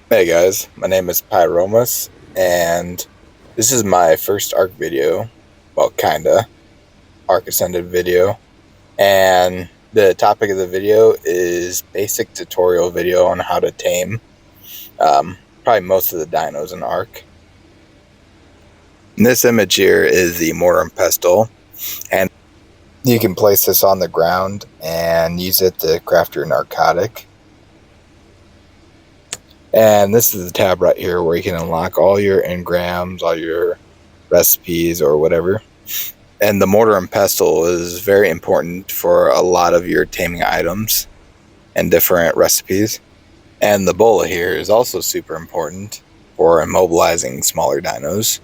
Hey guys, my name is Pyromus, and this is my first ARC video. Well, kinda. ARC Ascended video. And the topic of the video is basic tutorial video on how to tame probably most of the dinos in ARC. And this image here is the mortar and pestle, and you can place this on the ground and use it to craft your narcotic. And this is the tab right here where you can unlock all your engrams, all your recipes or whatever. And the mortar and pestle is very important for a lot of your taming items and different recipes. And the bola here is also super important for immobilizing smaller dinos.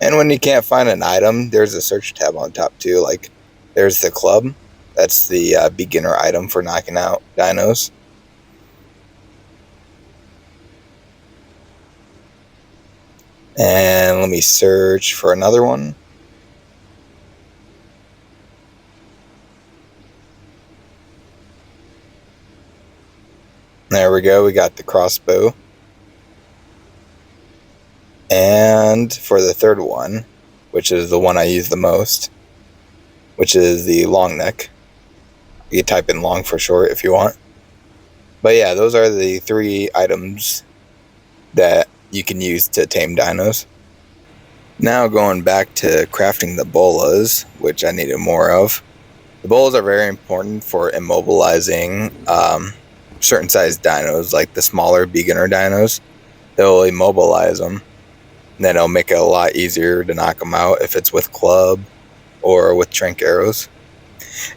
And when you can't find an item, there's a search tab on top too. Like there's the club. That's the beginner item for knocking out dinos. And let me search for another one. There we go, we got the crossbow. And for the third one, which is the one I use the most, which is the long neck. You can type in long for short if you want. But yeah, those are the 3 items that you can use to tame dinos. Now going back to crafting the bolas, which I needed more of. The bolas are very important for immobilizing certain sized dinos, like the smaller beginner dinos. They'll immobilize them, and then it'll make it a lot easier to knock them out if it's with club or with trank arrows.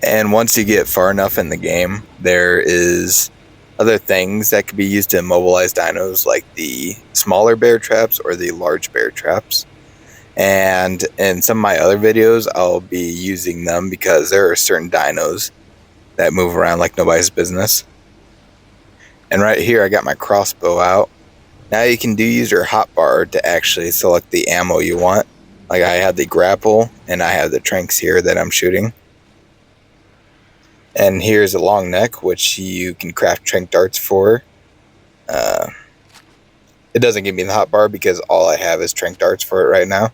And once you get far enough in the game, there is other things that could be used to immobilize dinos, like the smaller bear traps or the large bear traps. And in some of my other videos, I'll be using them because there are certain dinos that move around like nobody's business. And right here, I got my crossbow out. Now you can use your hotbar to actually select the ammo you want. Like I have the grapple and I have the tranks here that I'm shooting. And here's a long neck, which you can craft trank darts for. It doesn't give me the hotbar because all I have is trank darts for it right now.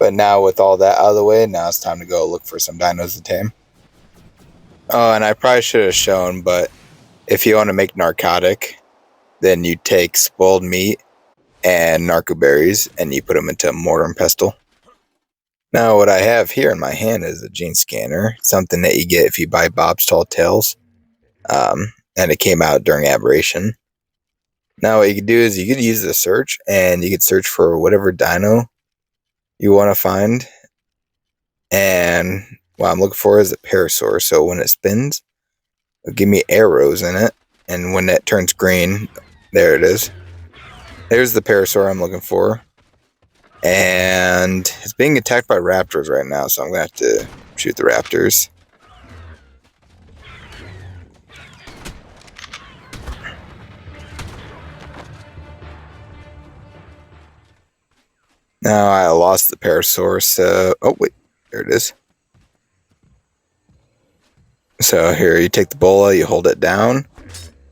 But now with all that out of the way, now it's time to go look for some dinos to tame. Oh, and I probably should have shown, but if you want to make narcotic, then you take spoiled meat and narco berries and you put them into a mortar and pestle. Now what I have here in my hand is a gene scanner, something that you get if you buy Bob's Tall Tales, and it came out during Aberration. Now what you could do is you could use the search, and you could search for whatever dino you want to find. And what I'm looking for is a parasaur, so when it spins, it'll give me arrows in it, and when it turns green, there it is. There's the parasaur I'm looking for. And it's being attacked by raptors right now, so I'm going to have to shoot the raptors. Now I lost the parasaur, so... Oh, wait. There it is. So here, you take the bola, you hold it down,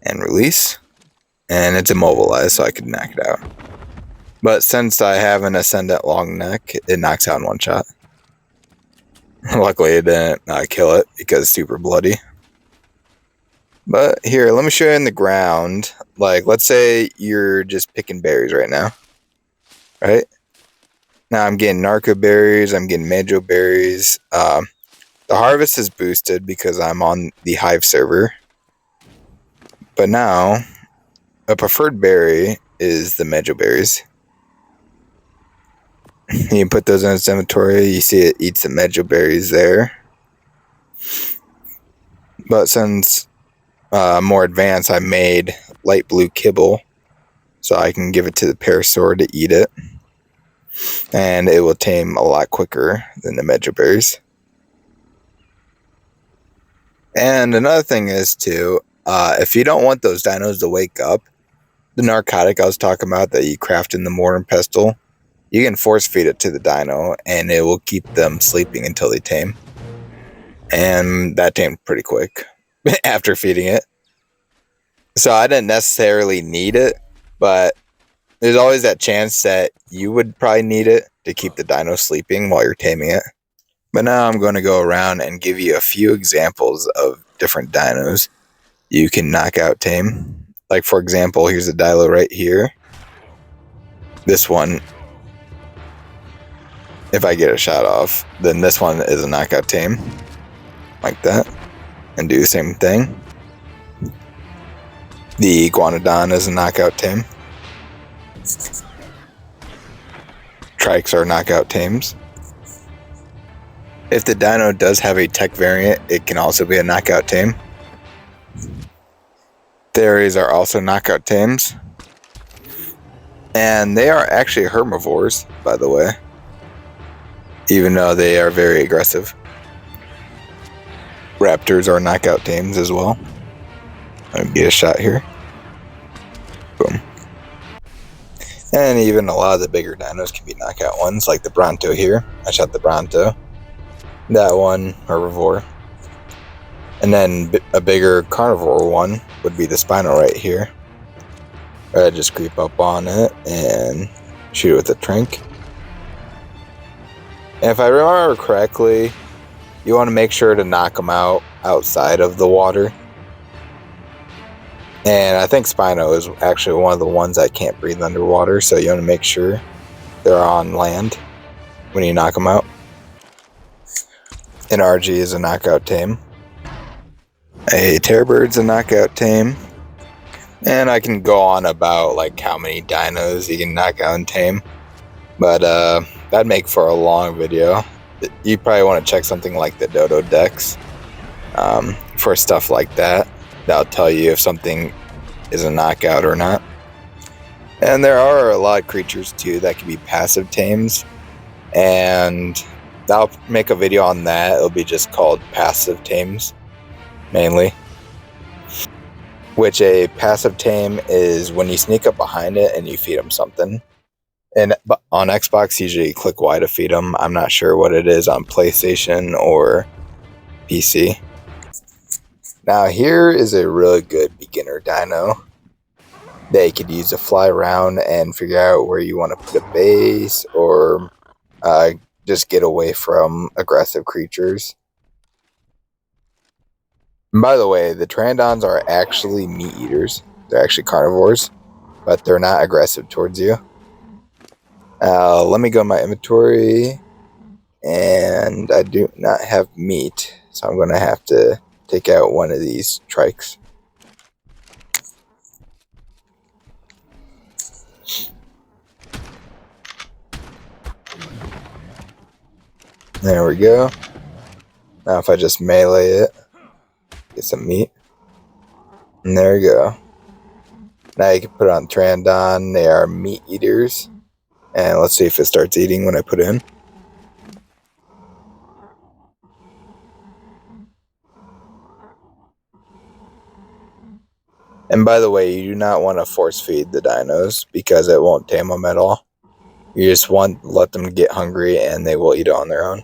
and release. And it's immobilized, so I can knock it out. But since I have an ascendant long neck, it knocks out in one shot. Luckily, it didn't kill it because it's super bloody. But here, let me show you in the ground. Like, let's say you're just picking berries right now. Right? Now I'm getting narco berries, I'm getting manjo berries. The harvest is boosted because I'm on the Hive server. But now, a preferred berry is the manjo berries. You can put those in its inventory. You see it eats the manjo berries there. But since more advanced, I made light blue kibble, so I can give it to the parasaur to eat it. And it will tame a lot quicker than the manjo berries. And another thing is too, if you don't want those dinos to wake up, the narcotic I was talking about that you craft in the mortar and pestle, you can force feed it to the dino and it will keep them sleeping until they tame. and that tamed pretty quick after feeding it. So I didn't necessarily need it, but there's always that chance that you would probably need it to keep the dino sleeping while you're taming it. But now I'm going to go around and give you a few examples of different dinos you can knock out tame. Like, for example, here's a dilo right here. This one, if I get a shot off, then this one is a knockout tame. Like that. And do the same thing. The iguanodon is a knockout tame. Trikes are knockout tames. If the dino does have a tech variant, it can also be a knockout tame. Theories are also knockout tames. And they are actually herbivores, by the way. Even though they are very aggressive. Raptors are knockout tames as well. Let me get a shot here. Boom. And even a lot of the bigger dinos can be knockout ones, like the Bronto here. I shot the Bronto. That one, herbivore. And then a bigger carnivore one would be the Spino right here. I just creep up on it and shoot it with a trank. And if I remember correctly, you want to make sure to knock them out outside of the water. And I think Spino is actually one of the ones that can't breathe underwater, so you want to make sure they're on land when you knock them out. An RG is a knockout tame. A Terrorbird's a knockout tame. And I can go on about like how many dinos you can knock out and tame. But that'd make for a long video. You probably want to check something like the Dodo Dex for stuff like that. That'll tell you if something is a knockout or not. And there are a lot of creatures too that can be passive tames. And I'll make a video on that. It'll be just called passive tames, mainly. Which a passive tame is when you sneak up behind it and you feed them something. And on Xbox, usually you click Y to feed them. I'm not sure what it is on PlayStation or PC. Now here is a really good beginner dino that you could use to fly around and figure out where you want to put a base or just get away from aggressive creatures. And by the way, the Pteranodons are actually meat eaters. They're actually carnivores, but they're not aggressive towards you. Let me go in my inventory, and I do not have meat, so I'm going to have to take out one of these trikes. There we go. Now if I just melee it, get some meat. And there we go. Now you can put it on Pteranodon. They are meat eaters. And let's see if it starts eating when I put it in. And by the way, you do not want to force feed the dinos because it won't tame them at all. You just want to let them get hungry and they will eat it on their own.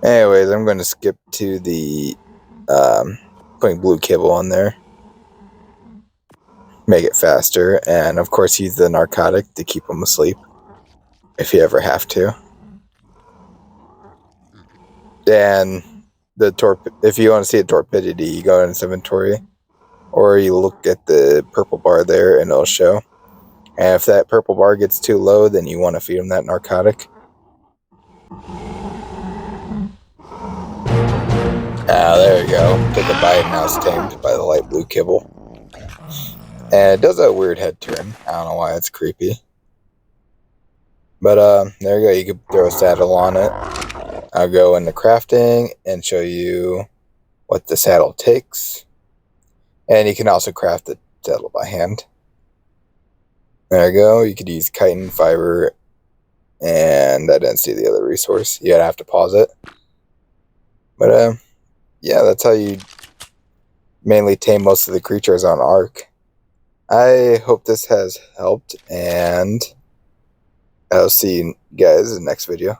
Anyways, I'm going to skip to the putting blue kibble on there. Make it faster. And of course use the narcotic to keep them asleep. If you ever have to. And if you want to see a torpidity, you go in its inventory. Or you look at the purple bar there and it'll show. And if that purple bar gets too low, then you want to feed them that narcotic. Ah, there you go. Took a bite and now it's tamed by the light blue kibble. And it does a weird head turn. I don't know why, it's creepy. But there you go. You can throw a saddle on it. I'll go into crafting and show you what the saddle takes. And you can also craft the saddle by hand. There you go. You could use chitin, fiber, and I didn't see the other resource. You'd have to pause it. But yeah, that's how you mainly tame most of the creatures on Ark. I hope this has helped, and I'll see you guys in the next video.